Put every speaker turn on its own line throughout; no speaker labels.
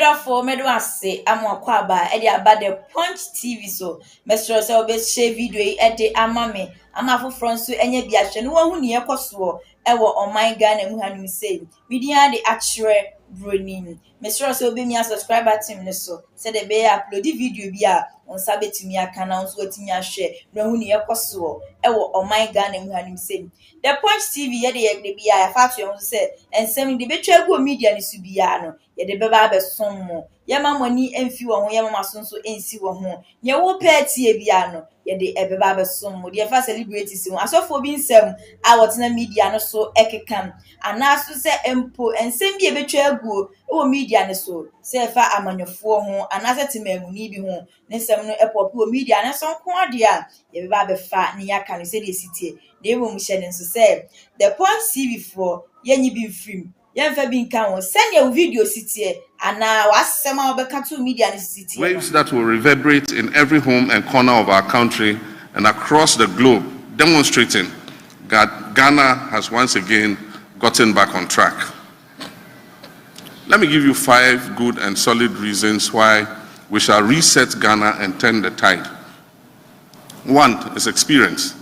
Therefore, say I'm kwaba edi about the Punch TV so Mr. Selbe share video edi amame amafo front so enye bi ahwe no wahu ne yekoso ewo oman Ghana mu hanu say media the actual bronin Mr. Selbe mi subscriber team ne so say the be upload video bi a on sabetimi aka na so atimi ahwe no wahu ne yekoso ewo oman Ghana mu hanu say the Punch TV ye de bi a fato yon say ensem de betwa go media ne su bia no ye de beba be sommo ye mamani emfi wo ho ye mama sonso ensi wo ho ye wo party e bia no ye de beba be sommo de fa celebrate si ho asofo bi nsem a wotena media no so ekekam anaso se empo ensem bi e betwa aguo wo media ne so se fa amanyofo ho anase temamuni bi ho ne nsem no epopo wo media ne so nko ade a ye beba be fa ne yaka no se de sitie de wo mu hye ne so se the Punch TV for yenyi bi film waves
that will reverberate in every home and corner of our country and across the globe, demonstrating that Ghana has once again gotten back on track. Let me give you 5 good and solid reasons why we shall reset Ghana and turn the tide. 1 is experience.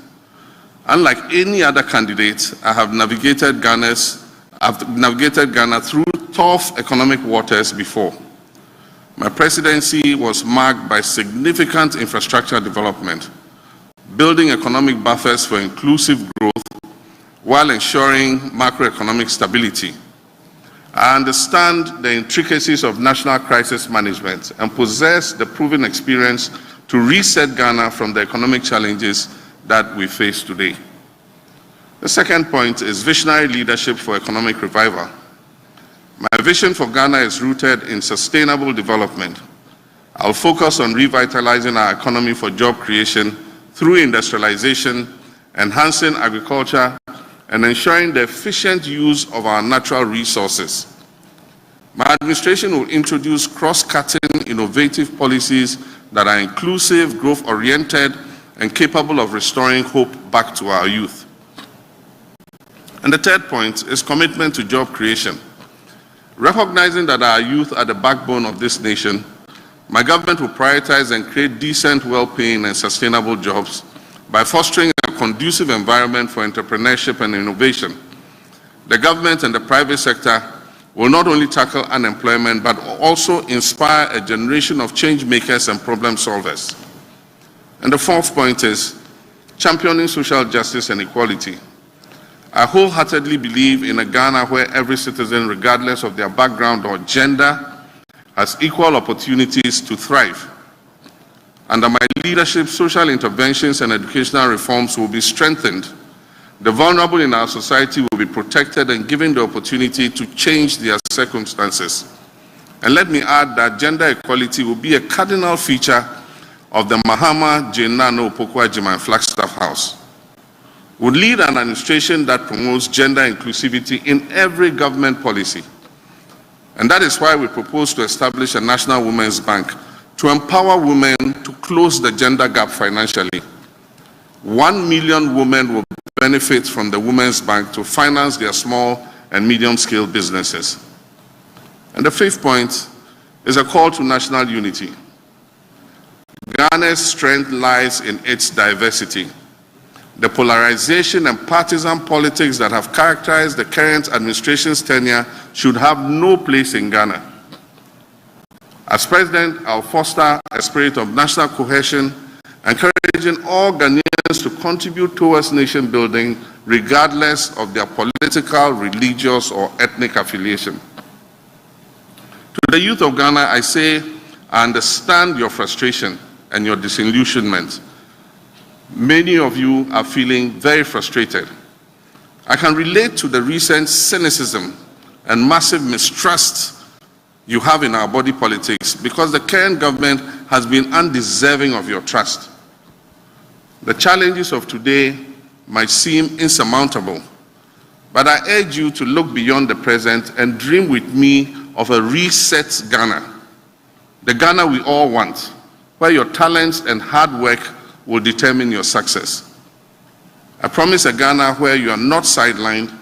Unlike any other candidate, I've navigated Ghana through tough economic waters before. My presidency was marked by significant infrastructure development, building economic buffers for inclusive growth while ensuring macroeconomic stability. I understand the intricacies of national crisis management and possess the proven experience to reset Ghana from the economic challenges that we face today. The second point is visionary leadership for economic revival. My vision for Ghana is rooted in sustainable development. I'll focus on revitalizing our economy for job creation through industrialization, enhancing agriculture, and ensuring the efficient use of our natural resources. My administration will introduce cross-cutting, innovative policies that are inclusive, growth-oriented, and capable of restoring hope back to our youth. And the third point is commitment to job creation. Recognizing that our youth are the backbone of this nation, my government will prioritize and create decent, well-paying, and sustainable jobs by fostering a conducive environment for entrepreneurship and innovation. The government and the private sector will not only tackle unemployment, but also inspire a generation of change makers and problem solvers. And the fourth point is championing social justice and equality. I wholeheartedly believe in a Ghana where every citizen, regardless of their background or gender, has equal opportunities to thrive. Under my leadership, social interventions and educational reforms will be strengthened. The vulnerable in our society will be protected and given the opportunity to change their circumstances. And let me add that gender equality will be a cardinal feature of the Mahama, Jenano, Pokwajima, and Flagstaff House. Would lead an administration that promotes gender inclusivity in every government policy. And that is why we propose to establish a National Women's Bank to empower women to close the gender gap financially. 1 million women will benefit from the Women's Bank to finance their small and medium-scale businesses. And the fifth point is a call to national unity. Ghana's strength lies in its diversity. The polarization and partisan politics that have characterized the current administration's tenure should have no place in Ghana. As President, I'll foster a spirit of national cohesion, encouraging all Ghanaians to contribute towards nation building regardless of their political, religious, or ethnic affiliation. To the youth of Ghana, I say, I understand your frustration and your disillusionment. Many of you are feeling very frustrated. I can relate to the recent cynicism and massive mistrust you have in our body politics because the current government has been undeserving of your trust. The challenges of today might seem insurmountable, but I urge you to look beyond the present and dream with me of a reset Ghana, the Ghana we all want, where your talents and hard work will determine your success. I promise a Ghana where you are not sidelined,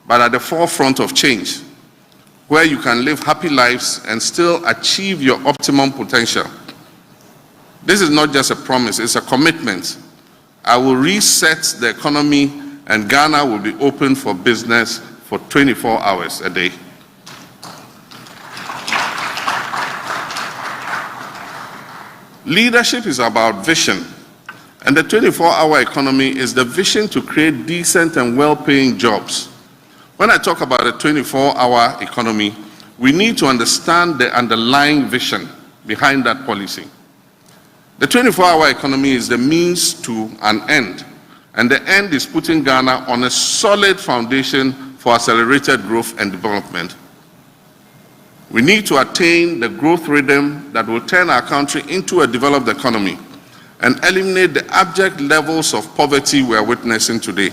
but at the forefront of change, where you can live happy lives and still achieve your optimum potential. This is not just a promise, it's a commitment. I will reset the economy and Ghana will be open for business for 24 hours a day. Leadership is about vision, and the 24-hour economy is the vision to create decent and well-paying jobs. When I talk about a 24-hour economy, we need to understand the underlying vision behind that policy. The 24-hour economy is the means to an end, and the end is putting Ghana on a solid foundation for accelerated growth and development. We need to attain the growth rhythm that will turn our country into a developed economy and eliminate the abject levels of poverty we are witnessing today.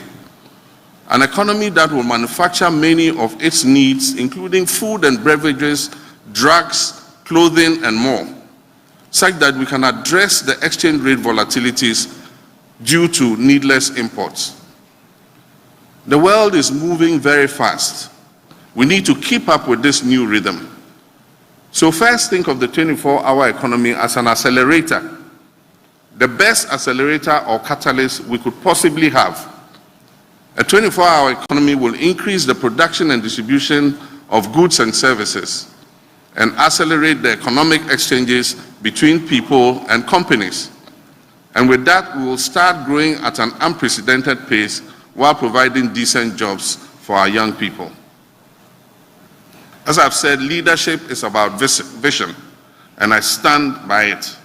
An economy that will manufacture many of its needs, including food and beverages, drugs, clothing, and more, such that we can address the exchange rate volatilities due to needless imports. The world is moving very fast. We need to keep up with this new rhythm. So first, think of the 24-hour economy as an accelerator, the best accelerator or catalyst we could possibly have. A 24-hour economy will increase the production and distribution of goods and services and accelerate the economic exchanges between people and companies. And with that, we will start growing at an unprecedented pace while providing decent jobs for our young people. As I've said, leadership is about vision, and I stand by it.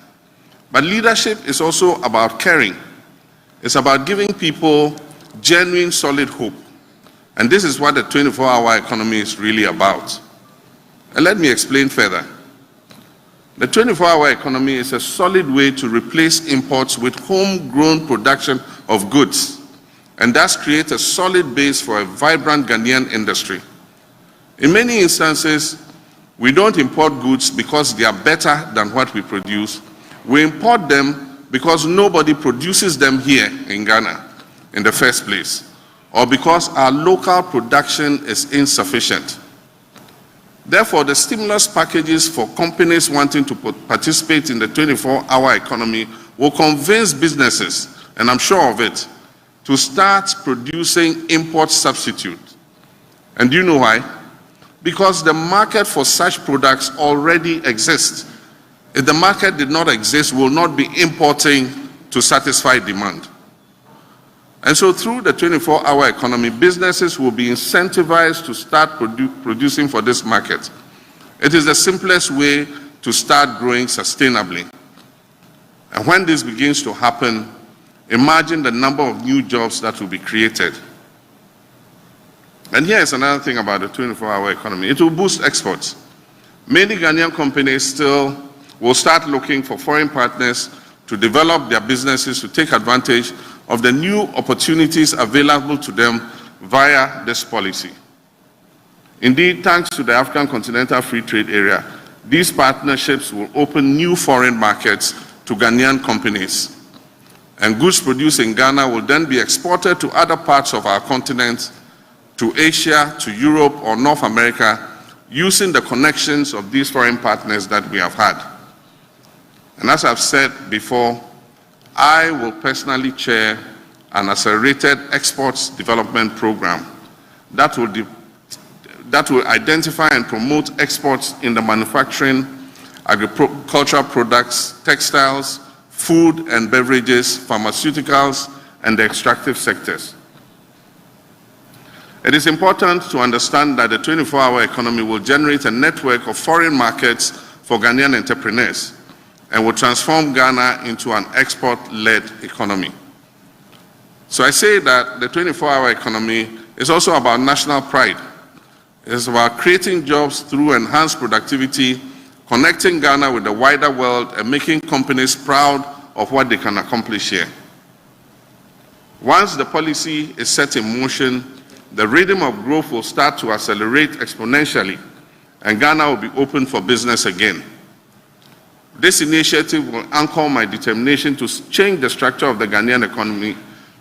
But leadership is also about caring. It's about giving people genuine, solid hope. And this is what the 24-hour economy is really about. And let me explain further. The 24-hour economy is a solid way to replace imports with homegrown production of goods, and thus create a solid base for a vibrant Ghanaian industry. In many instances, we don't import goods because they are better than what we produce. We import them because nobody produces them here in Ghana in the first place, or because our local production is insufficient. Therefore, the stimulus packages for companies wanting to participate in the 24-hour economy will convince businesses, and I'm sure of it, to start producing import substitutes. And do you know why? Because the market for such products already exists. If the market did not exist, we will not be importing to satisfy demand. And so through the 24-hour economy, businesses will be incentivized to start producing for this market. It is the simplest way to start growing sustainably. And when this begins to happen, imagine the number of new jobs that will be created. And here's another thing about the 24-hour economy. It will boost exports. Many Ghanaian companies still will start looking for foreign partners to develop their businesses to take advantage of the new opportunities available to them via this policy. Indeed, thanks to the African Continental Free Trade Area, these partnerships will open new foreign markets to Ghanaian companies. And goods produced in Ghana will then be exported to other parts of our continent, to Asia, to Europe, or North America, using the connections of these foreign partners that we have had. And as I've said before, I will personally chair an accelerated exports development program that will identify and promote exports in the manufacturing, agricultural products, textiles, food and beverages, pharmaceuticals, and the extractive sectors. It is important to understand that the 24-hour economy will generate a network of foreign markets for Ghanaian entrepreneurs and will transform Ghana into an export-led economy. So I say that the 24-hour economy is also about national pride. It is about creating jobs through enhanced productivity, connecting Ghana with the wider world, and making companies proud of what they can accomplish here. Once the policy is set in motion, the rhythm of growth will start to accelerate exponentially, and Ghana will be open for business again. This initiative will anchor my determination to change the structure of the Ghanaian economy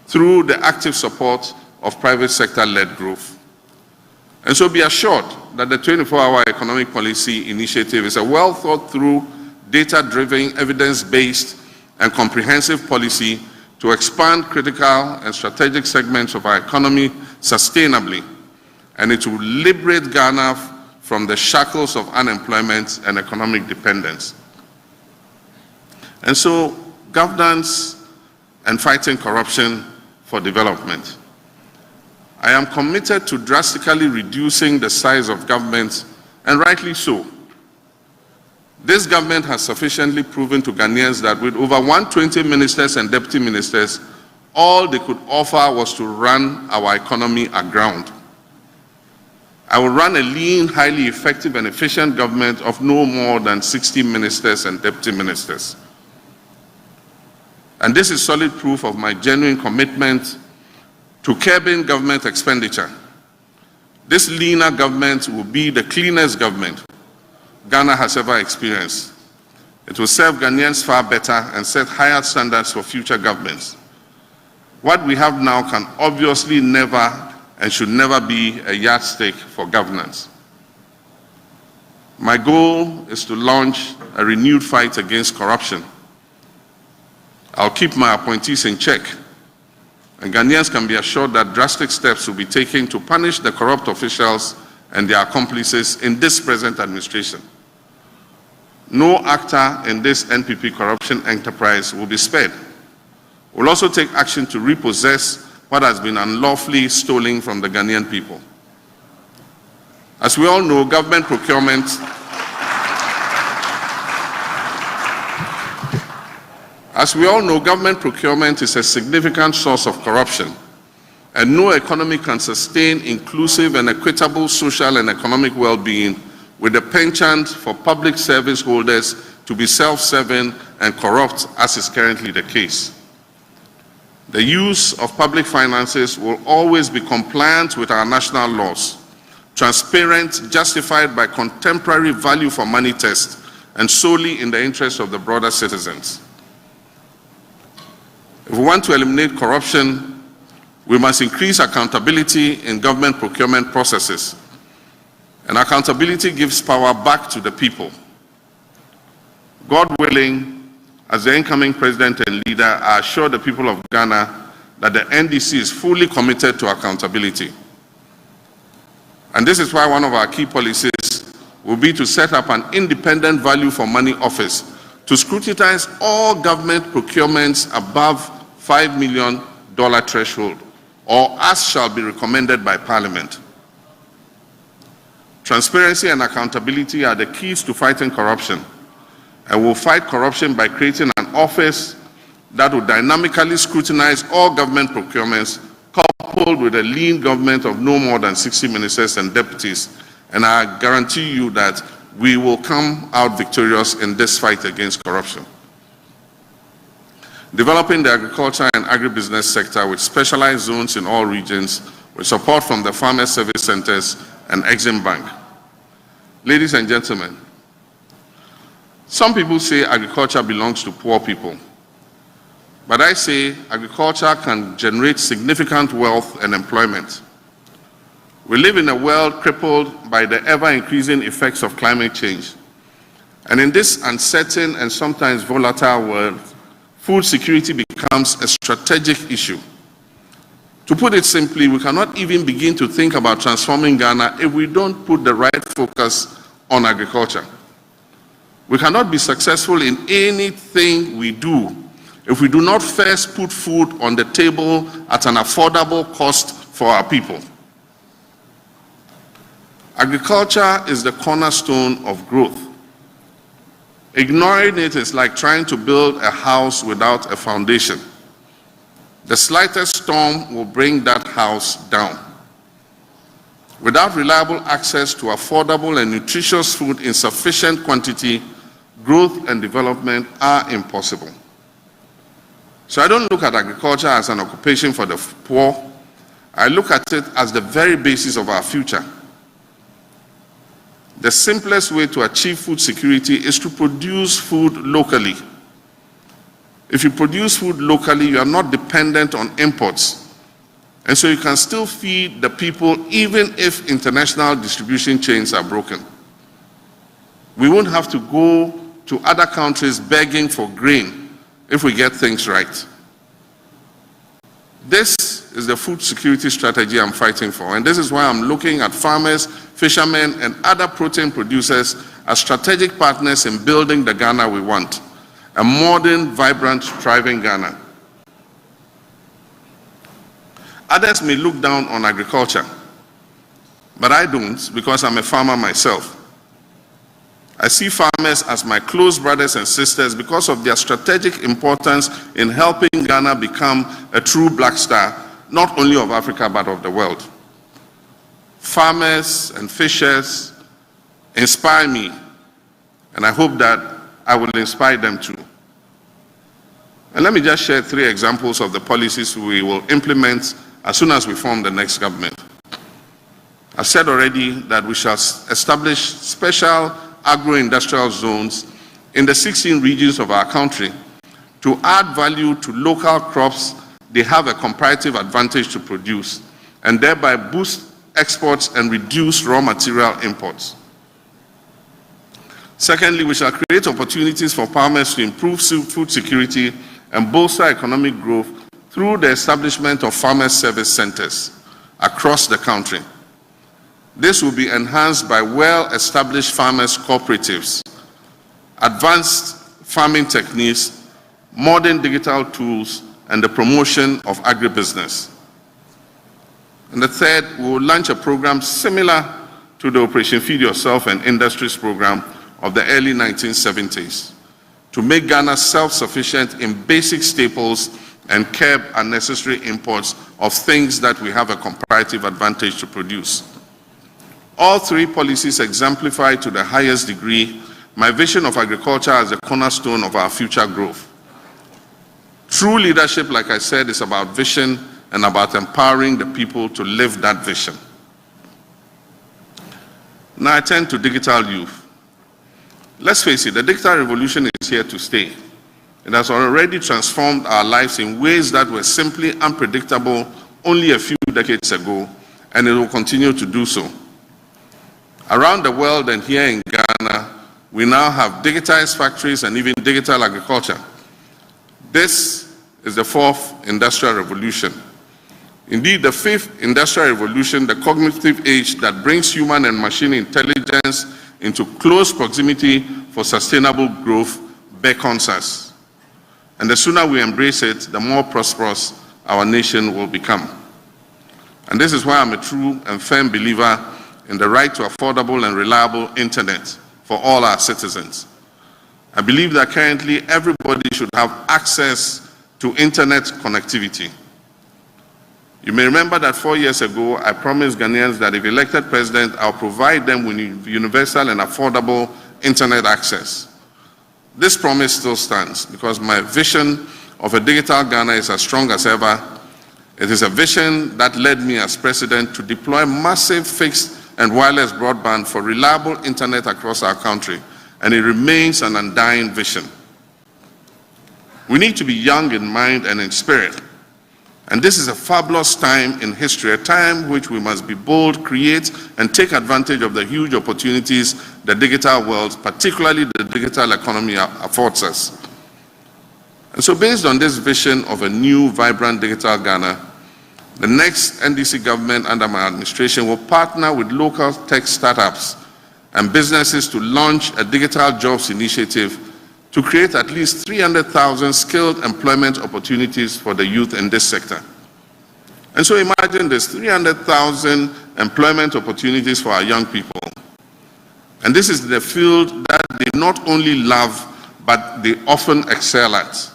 through the active support of private sector-led growth. And so be assured that the 24-hour economic policy initiative is a well thought through, data-driven, evidence-based, and comprehensive policy to expand critical and strategic segments of our economy sustainably, and it will liberate Ghana from the shackles of unemployment and economic dependence. And so, governance and fighting corruption for development. I am committed to drastically reducing the size of government, and rightly so. This government has sufficiently proven to Ghanaians that with over 120 ministers and deputy ministers, all they could offer was to run our economy aground. I will run a lean, highly effective and efficient government of no more than 60 ministers and deputy ministers. And this is solid proof of my genuine commitment to curbing government expenditure. This leaner government will be the cleanest government Ghana has ever experienced. It will serve Ghanaians far better and set higher standards for future governments. What we have now can obviously never and should never be a yardstick for governance. My goal is to launch a renewed fight against corruption. I'll keep my appointees in check, and Ghanaians can be assured that drastic steps will be taken to punish the corrupt officials and their accomplices in this present administration. No actor in this NPP corruption enterprise will be spared. We'll also take action to repossess what has been unlawfully stolen from the Ghanaian people. As we all know, government procurement is a significant source of corruption, and no economy can sustain inclusive and equitable social and economic well-being with a penchant for public service holders to be self-serving and corrupt, as is currently the case. The use of public finances will always be compliant with our national laws, transparent, justified by contemporary value for money tests, and solely in the interest of the broader citizens. If we want to eliminate corruption, we must increase accountability in government procurement processes. And accountability gives power back to the people. God willing, as the incoming president and leader, I assure the people of Ghana that the NDC is fully committed to accountability. And this is why one of our key policies will be to set up an independent value for money office to scrutinize all government procurements above $5 million threshold, or as shall be recommended by Parliament. Transparency and accountability are the keys to fighting corruption, and we'll fight corruption by creating an office that will dynamically scrutinize all government procurements, coupled with a lean government of no more than 60 ministers and deputies. And I guarantee you that we will come out victorious in this fight against corruption. Developing the agriculture and agribusiness sector with specialized zones in all regions with support from the Farmer Service Centers and Exim Bank. Ladies and gentlemen, some people say agriculture belongs to poor people, but I say agriculture can generate significant wealth and employment. We live in a world crippled by the ever-increasing effects of climate change. And in this uncertain and sometimes volatile world, food security becomes a strategic issue. To put it simply, we cannot even begin to think about transforming Ghana if we don't put the right focus on agriculture. We cannot be successful in anything we do if we do not first put food on the table at an affordable cost for our people. Agriculture is the cornerstone of growth. Ignoring it is like trying to build a house without a foundation. The slightest storm will bring that house down. Without reliable access to affordable and nutritious food in sufficient quantity, growth and development are impossible. So I don't look at agriculture as an occupation for the poor. I look at it as the very basis of our future. The simplest way to achieve food security is to produce food locally. If you produce food locally, you are not dependent on imports. And so you can still feed the people even if international distribution chains are broken. We won't have to go to other countries begging for grain if we get things right. This is the food security strategy I'm fighting for, and this is why I'm looking at farmers, fishermen, and other protein producers as strategic partners in building the Ghana we want, a modern, vibrant, thriving Ghana. Others may look down on agriculture, but I don't, because I'm a farmer myself. I see farmers as my close brothers and sisters because of their strategic importance in helping Ghana become a true black star, not only of Africa, but of the world. Farmers and fishers inspire me, and I hope that I will inspire them too. And let me just share 3 examples of the policies we will implement as soon as we form the next government. I've said already that we shall establish special agro-industrial zones in the 16 regions of our country to add value to local crops they have a comparative advantage to produce, and thereby boost exports and reduce raw material imports. Secondly, we shall create opportunities for farmers to improve food security and bolster economic growth through the establishment of farmer service centers across the country. This will be enhanced by well-established farmers' cooperatives, advanced farming techniques, modern digital tools, and the promotion of agribusiness. And the third, we will launch a program similar to the Operation Feed Yourself and Industries program of the early 1970s to make Ghana self-sufficient in basic staples and curb unnecessary imports of things that we have a comparative advantage to produce. All 3 policies exemplify to the highest degree my vision of agriculture as a cornerstone of our future growth. True leadership, like I said, is about vision and about empowering the people to live that vision. Now I turn to digital youth. Let's face it, the digital revolution is here to stay. It has already transformed our lives in ways that were simply unpredictable only a few decades ago, and it will continue to do so. Around the world and here in Ghana, we now have digitized factories and even digital agriculture. This is the 4th industrial revolution. Indeed, the 5th industrial revolution, the cognitive age that brings human and machine intelligence into close proximity for sustainable growth, beckons us. And the sooner we embrace it, the more prosperous our nation will become. And this is why I'm a true and firm believer in the right to affordable and reliable internet for all our citizens. I believe that currently everybody should have access to internet connectivity. You may remember that 4 years ago, I promised Ghanaians that if elected president, I'll provide them with universal and affordable internet access. This promise still stands because my vision of a digital Ghana is as strong as ever. It is a vision that led me as president to deploy massive fixed and wireless broadband for reliable internet across our country, and it remains an undying vision. We need to be young in mind and in spirit, and this is a fabulous time in history, a time which we must be bold, create, and take advantage of the huge opportunities the digital world, particularly the digital economy, affords us. And so based on this vision of a new, vibrant digital Ghana, the next NDC government under my administration will partner with local tech startups and businesses to launch a digital jobs initiative to create at least 300,000 skilled employment opportunities for the youth in this sector. And so imagine this, 300,000 employment opportunities for our young people. And this is the field that they not only love, but they often excel at.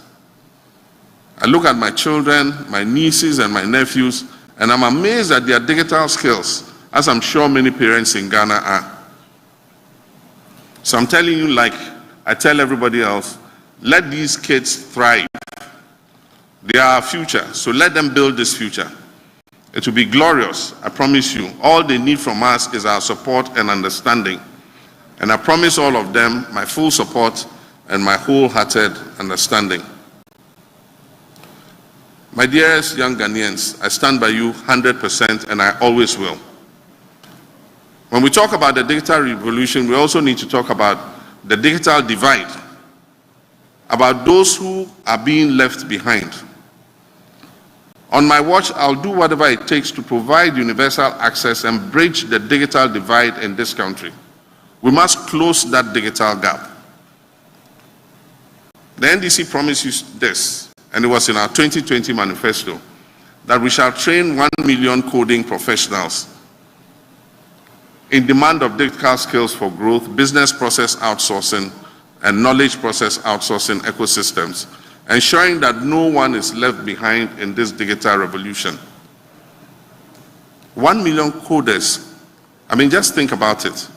I look at my children, my nieces and my nephews, and I'm amazed at their digital skills, as I'm sure many parents in Ghana are. So I'm telling you, like I tell everybody else, let these kids thrive. They are our future, so let them build this future. It will be glorious, I promise you. All they need from us is our support and understanding. And I promise all of them my full support and my wholehearted understanding. My dearest young Ghanaians, I stand by you 100% and I always will. When we talk about the digital revolution, we also need to talk about the digital divide, about those who are being left behind. On my watch, I'll do whatever it takes to provide universal access and bridge the digital divide in this country. We must close that digital gap. The NDC promised you this, and it was in our 2020 manifesto, that we shall train 1 million coding professionals in demand of digital skills for growth, business process outsourcing, and knowledge process outsourcing ecosystems, ensuring that no one is left behind in this digital revolution. 1 million coders. I mean, just think about it.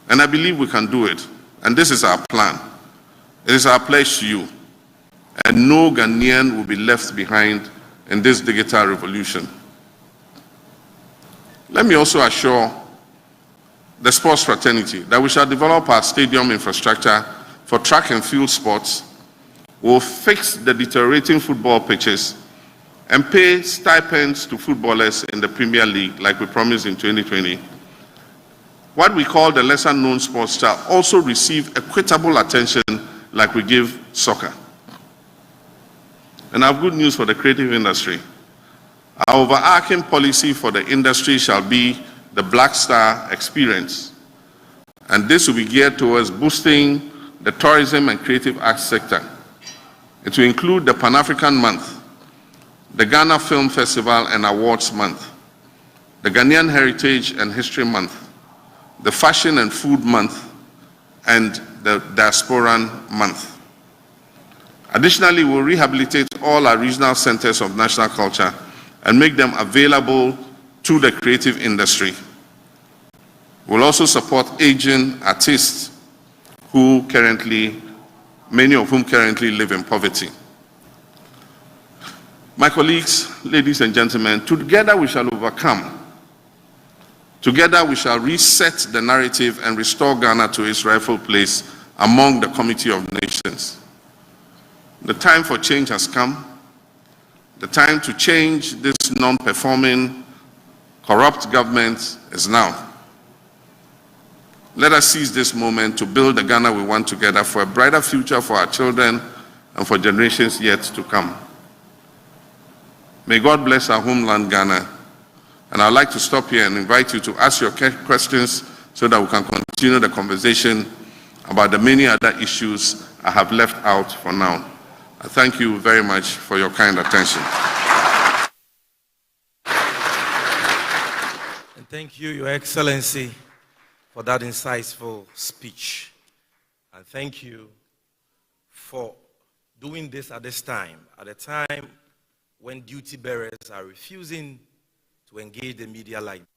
And I believe we can do it. And this is our plan. It is our pledge to you. And no Ghanaian will be left behind in this digital revolution. Let me also assure the sports fraternity that we shall develop our stadium infrastructure for track and field sports. We'll fix the deteriorating football pitches and pay stipends to footballers in the Premier League like we promised in 2020. What we call the lesser known sports shall also receive equitable attention like we give soccer. And I have good news for the creative industry. Our overarching policy for the industry shall be the Black Star experience. And this will be geared towards boosting the tourism and creative arts sector. It will include the Pan-African Month, the Ghana Film Festival and Awards Month, the Ghanaian Heritage and History Month, the Fashion and Food Month, and the Diasporan Month. Additionally, we'll rehabilitate all our regional centers of national culture and make them available to the creative industry. We'll also support aging artists many of whom currently live in poverty. My colleagues, ladies and gentlemen, together we shall overcome. Together we shall reset the narrative and restore Ghana to its rightful place among the Community of Nations. The time for change has come. The time to change this non-performing, corrupt government is now. Let us seize this moment to build the Ghana we want together for a brighter future for our children and for generations yet to come. May God bless our homeland, Ghana. And I'd like to stop here and invite you to ask your questions so that we can continue the conversation about the many other issues I have left out for now. I thank you very much for your kind attention.
And thank you, Your Excellency, for that insightful speech. And thank you for doing this at this time, at a time when duty bearers are refusing to engage the media like this.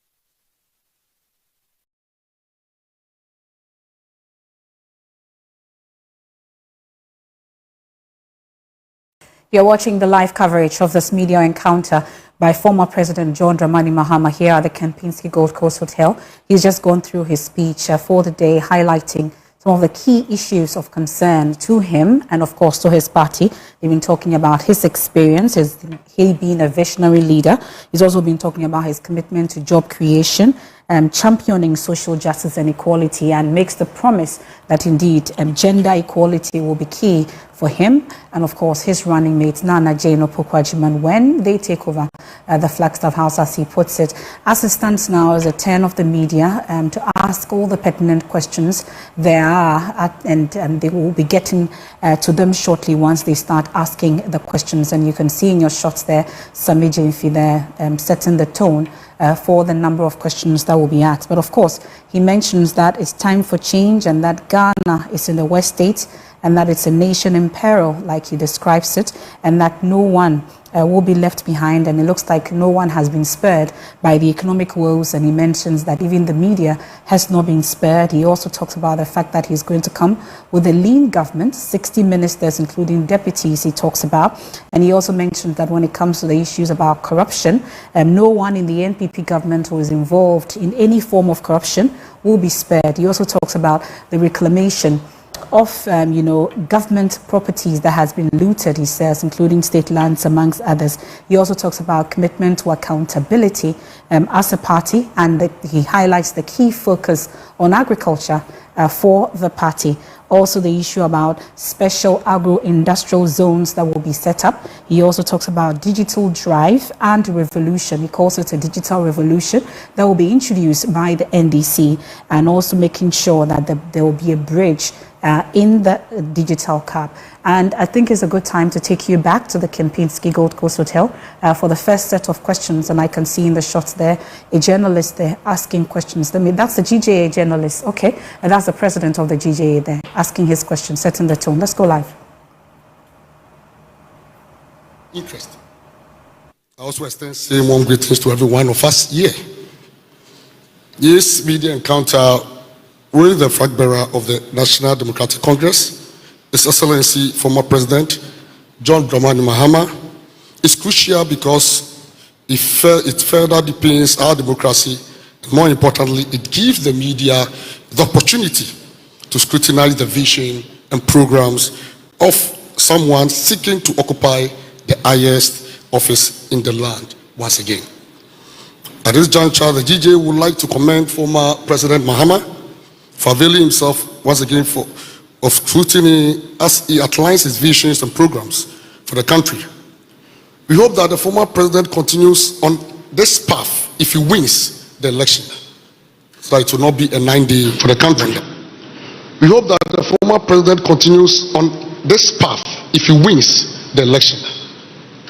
You're watching the live coverage of this media encounter by former President John Dramani Mahama here at the Kempinski Gold Coast Hotel. He's just gone through his speech for the day, highlighting some of the key issues of concern to him and, of course, to his party. They've been talking about his experience, he being a visionary leader. He's also been talking about his commitment to job creation, championing social justice and equality, and makes the promise that indeed gender equality will be key for him and, of course, his running mate Nana Jane Opoku-Agyeman when they take over the Flagstaff House, as he puts it. As it stands now, is a turn of the media to ask all the pertinent questions there are, and they will be getting to them shortly once they start asking the questions. And you can see in your shots there, Sami Jemfi there setting the tone for the number of questions that will be asked. But of course, he mentions that it's time for change and that Ghana is in the West States and that it's a nation in peril, like he describes it, and that no one will be left behind, and it looks like no one has been spared by the economic woes. And he mentions that even the media has not been spared. He also talks about the fact that he's going to come with a lean government, 60 ministers, including deputies, he talks about. And he also mentioned that when it comes to the issues about corruption, no one in the NPP government who is involved in any form of corruption will be spared. He also talks about the reclamation of, government properties that has been looted, he says, including state lands, amongst others. He also talks about commitment to accountability as a party, and he highlights the key focus on agriculture for the party. Also the issue about special agro-industrial zones that will be set up. He also talks about digital drive and revolution. He calls it a digital revolution that will be introduced by the NDC, and also making sure that there will be a bridge in the digital cap. And I think it's a good time to take you back to the Kempinski Gold Coast Hotel for the first set of questions. And I can see in the shots there a journalist there asking questions. That's the GJA journalist, okay? And that's the president of the GJA there asking his question, setting the tone. Let's go live.
Interesting. I also extend saying warm greetings to every one of us here. This media encounter with the flag bearer of the National Democratic Congress, His Excellency former President John Dramani Mahama, is crucial because it further deepens our democracy, and more importantly, it gives the media the opportunity to scrutinize the vision and programs of someone seeking to occupy the highest office in the land once again. At this juncture, the GJ would like to commend former President Mahama for availing himself once again of scrutiny as he outlines his visions and programs for the country. We hope that the former president continues on this path if he wins the election, so that it will not be a 9-day for the country. We hope that the former president continues on this path if he wins the election,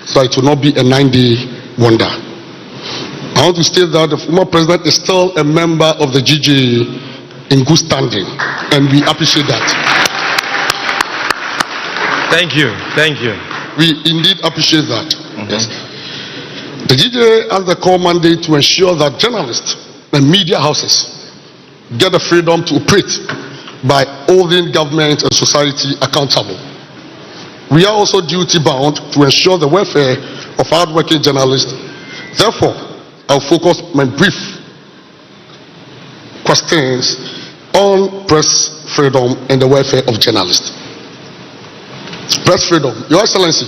so that it will not be a 9-day wonder. I want to state that the former president is still a member of the GJA in good standing, and we appreciate that.
Thank you.
We indeed appreciate that. Yes. The GJA has the core mandate to ensure that journalists and media houses get the freedom to operate by holding government and society accountable. We are also duty bound to ensure the welfare of hardworking journalists. Therefore, I'll focus my brief questions on press freedom and the welfare of journalists. Press freedom. Your Excellency,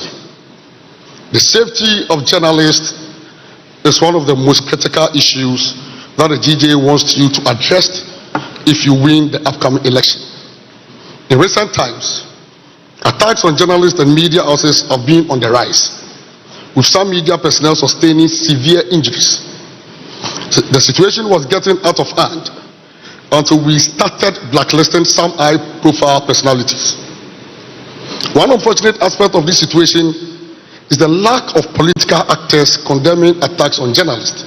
the safety of journalists is one of the most critical issues that the GJA wants you to address if you win the upcoming election. In recent times, attacks on journalists and media houses have been on the rise, with some media personnel sustaining severe injuries. The situation was getting out of hand until we started blacklisting some high-profile personalities. One unfortunate aspect of this situation is the lack of political actors condemning attacks on journalists.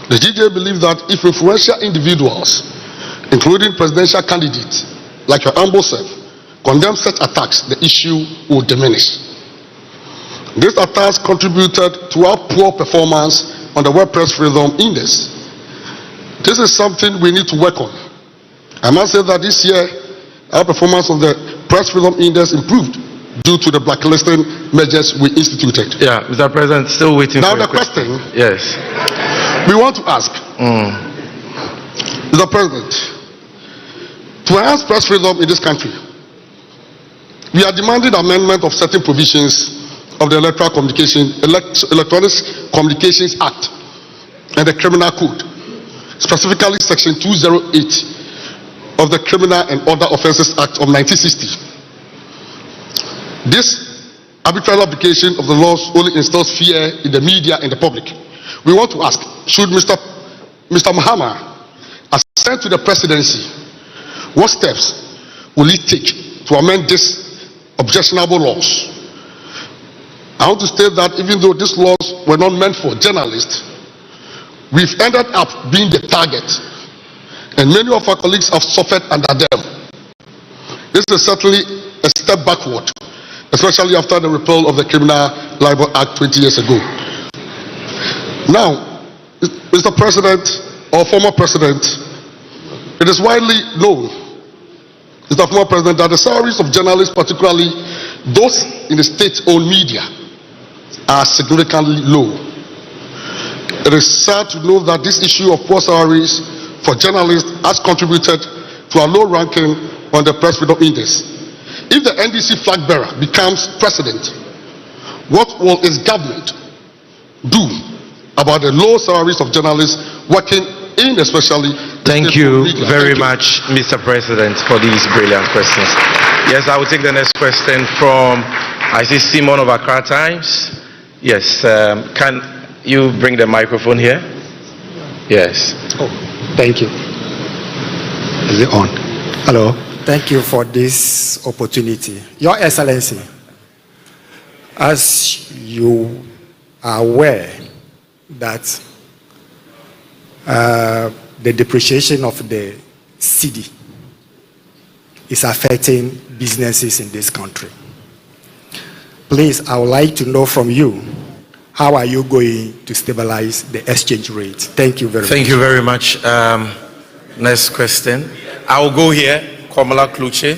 The GJ believes that if influential individuals, including presidential candidates like your humble self, condemn such attacks, the issue will diminish. These attacks contributed to our poor performance on the World Press Freedom Index. This is something we need to work on. I must say that this year, our performance on the Press Freedom Index improved due to the blacklisting measures we instituted.
Yeah, Mr. President, still waiting
now
for
the question.
Yes.
We want to ask, Mr. President, to enhance press freedom in this country, we are demanding amendment of certain provisions of the Electronic Communications Act and the Criminal Code, specifically Section 208 of the Criminal and Other Offences Act of 1960. This arbitrary application of the laws only instills fear in the media and the public. We want to ask, should Mr. Mahama ascend to the presidency, what steps will he take to amend these objectionable laws? I want to state that even though these laws were not meant for journalists, we've ended up being the target, and many of our colleagues have suffered under them. This is certainly a step backward, especially after the repeal of the Criminal Libel Act 20 years ago. Now, Mr. President, or former President, it is widely known, Mr. Former President, that the salaries of journalists, particularly those in the state-owned media, are significantly low. It is sad to know that this issue of poor salaries for journalists has contributed to a low ranking on the Press Freedom Index. If the NDC flag bearer becomes president, what will his government do about the low salaries of journalists working in especially the
Thank you very much, Mr. President, for these brilliant questions. Yes, I will take the next question from, I see Simon of Accra Times. Yes, can you bring the microphone here? Yes.
Oh, thank you. Is it on? Hello. Thank you for this opportunity. Your Excellency, as you are aware that the depreciation of the cedi is affecting businesses in this country. Please, I would like to know from you, how are you going to stabilize the exchange rate? Thank you very much.
Thank you very much. Next question. I will go here. Komala Kluche.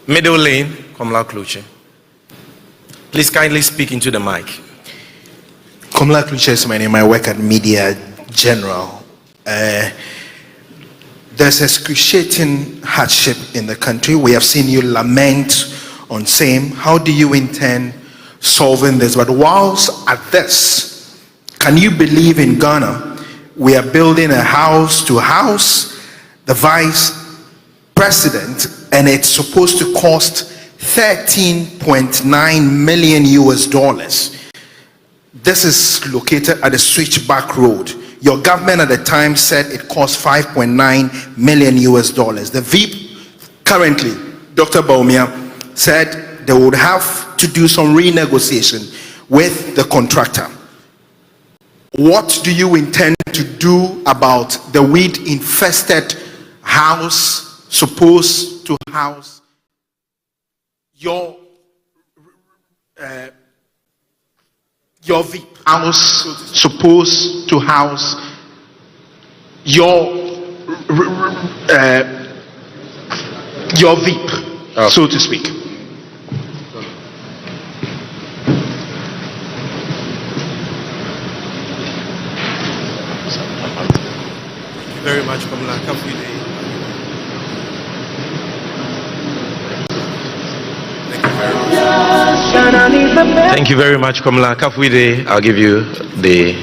Middle lane, Komala Kluche. Please kindly speak into the mic.
Komala Kluche is my name. I work at Media General. There's excruciating hardship in the country. We have seen you lament on same. How do you intend solving this? But whilst at this, can you believe in Ghana, we are building a house to house the vice president, and it's supposed to cost $13.9 million US. This is located at the Switchback Road. Your government at the time said it cost $5.9 million US. The VIP currently, Dr. Bawumia, said they would have to do some renegotiation with the contractor. What do you intend to do about the weed infested house supposed to house your VIP house supposed to house your VIP, so to speak?
Very much, Komala Kafwide. Thank you very much, Komala Kafwide. I'll give you the.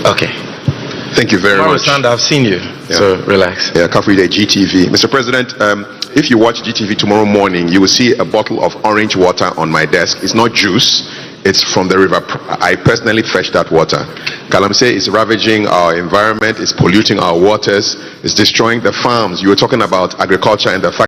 Okay.
Thank you very much.
I've seen you, so relax.
Yeah, Kafwide, GTV. Mr. President, if you watch GTV tomorrow morning, you will see a bottle of orange water on my desk. It's not juice. It's from the river. I personally fetch that water. Galamsey is ravaging our environment, it's polluting our waters, it's destroying the farms. You were talking about agriculture and the fact